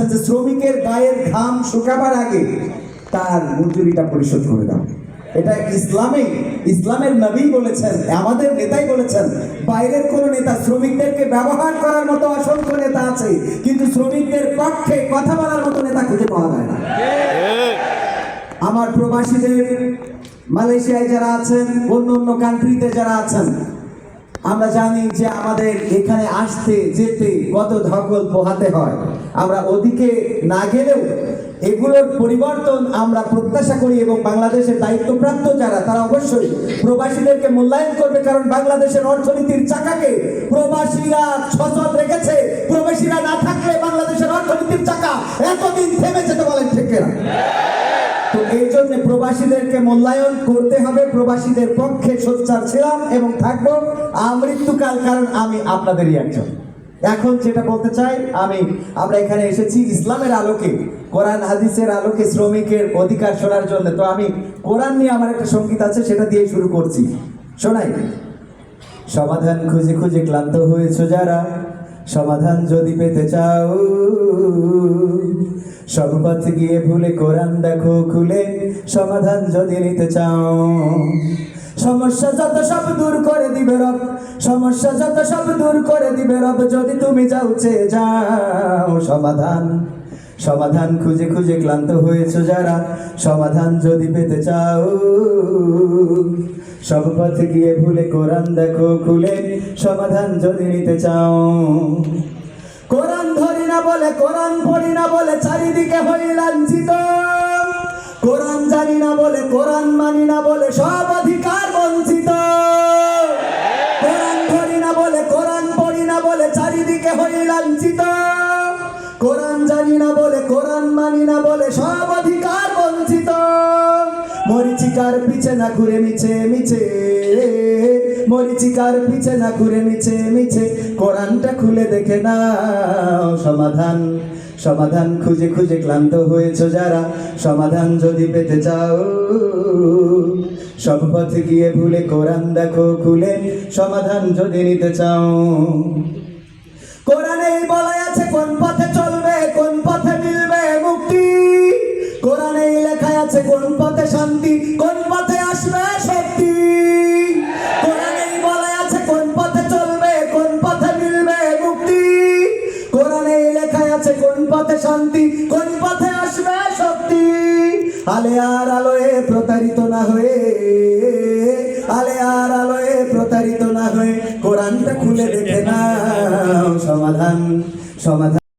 বলেছেন যে শ্রমিকের গায়ের ঘাম শুকাবার আগে তার মজুরিটা পরিশোধ করে দাও। এটা ইসলামের নবী বলেছেন, আমাদের নেতাই বলেছেন। বাইরের কোন নেতা, শ্রমিকদেরকে ব্যবহার করার মতো অসংখ্য নেতা আছে, কিন্তু শ্রমিকদের পক্ষে কথা বলার মতো নেতা খুঁজে পাওয়া যায় না। আমার প্রবাসীদের, মালয়েশিয়ায় যারা আছেন, অন্য কান্ট্রিতে যারা আছেন, আমরা জানি যে আমাদের এখানে আসতে যেতে কত ধকল পোহাতে হয়। আমরা ওদিকে না গেলেও এগুলোর পরিবর্তন আমরা প্রত্যাশা করি, এবং বাংলাদেশের দায়িত্বপ্রাপ্ত যারা, তারা অবশ্যই প্রবাসীদেরকে মূল্যায়ন করবে, কারণ বাংলাদেশের অর্থনীতির চাকাকে প্রবাসীরা সচল রেখেছে। প্রবাসীরা না থাকলে বাংলাদেশের অর্থনীতির চাকা এতদিন থেমে যেতে, বলেন ঠিক না? তো এই জন্য প্রবাসীদেরকে মূল্যায়ন করতে হবে। প্রবাসীদের পক্ষে সোচ্চার ছিলাম এবং থাকবো আমৃত্যুকাল, কারণ আমি আপনাদেরই একজন। এখন যেটা বলতে চাই, আমরা এখানে এসেছি ইসলামের আলোকে, কোরআন হাদিসের আলোকে শ্রমিকের অধিকার শোনার জন্য। তো আমি কোরআন নিয়ে আমার একটা সঙ্গীত আছে, সেটা দিয়ে শুরু করছি, শোনাই। সমাধান খুঁজে খুঁজে ক্লান্ত হয়েছো যারা, সমাধান যদি পেতে চাও, সব পথ গিয়ে ভুলে কোরআন দেখো খুলে, সমাধান যদি নিতে চাও। সমস্যা যত সব দূর করে দিবে রব, সমস্যা যত সব দূর করে দিবে রব, যদি তুমি যাও চেয়ে যাও। সমাধান খুঁজে খুঁজে ক্লান্ত হয়েছো যারা, সমাধান যদি পেতে চাও, সব পথ গিয়ে ভুলে কোরআন দেখো খুলে, সমাধান যদি নিতে চাও। কোরআন ধরি না বলে, কোরআন পড়ি না বলে চারিদিকে হই লাঞ্ছিত। কোরআন জানি না বলে, কোরআন মানি না বলে সব অধিকার বঞ্চিত। কোরআন ধরি না বলে, কোরআন পড়ি না বলে চারিদিকে হই লাঞ্ছিত। কোরআন জানি না বলে, কোরআন মানি না বলে সব অধিকার বঞ্চিত। মরিচিকার পিছে না ঘুরে মিছে মিছে, মরিচিকার পিছে না ঘুরে মিছে মিছে, কোরআনটা খুলে দেখে নাও। সমাধান খুঁজে খুঁজে ক্লান্ত হয়েছো যারা, সমাধান যদি পেতে চাও, সব পথে গিয়ে ভুলে কোরআন দেখো খুলে, সমাধান যদি নিতে চাও। কোরআনেই বলা আছে কোন পথে চলবে, কোন পথে মিলবে মুক্তি। কোরআনেই লেখা আছে কোন পথে শান্তি, কোন পথে আসবে শক্তি। কোরআনেই বলা আছে কোন পথে চলবে, কোন পথে মিলবে মুক্তি। কোরআনেই লেখা আছে কোন পথে শান্তি, কোন পথে আসবে শক্তি। আলে আর আলোয় প্রতারিত না হয়ে, আলে আর আলোয় প্রতারিত না হয়ে, কোরআনটা খুলে দেখে নাও। সমাধান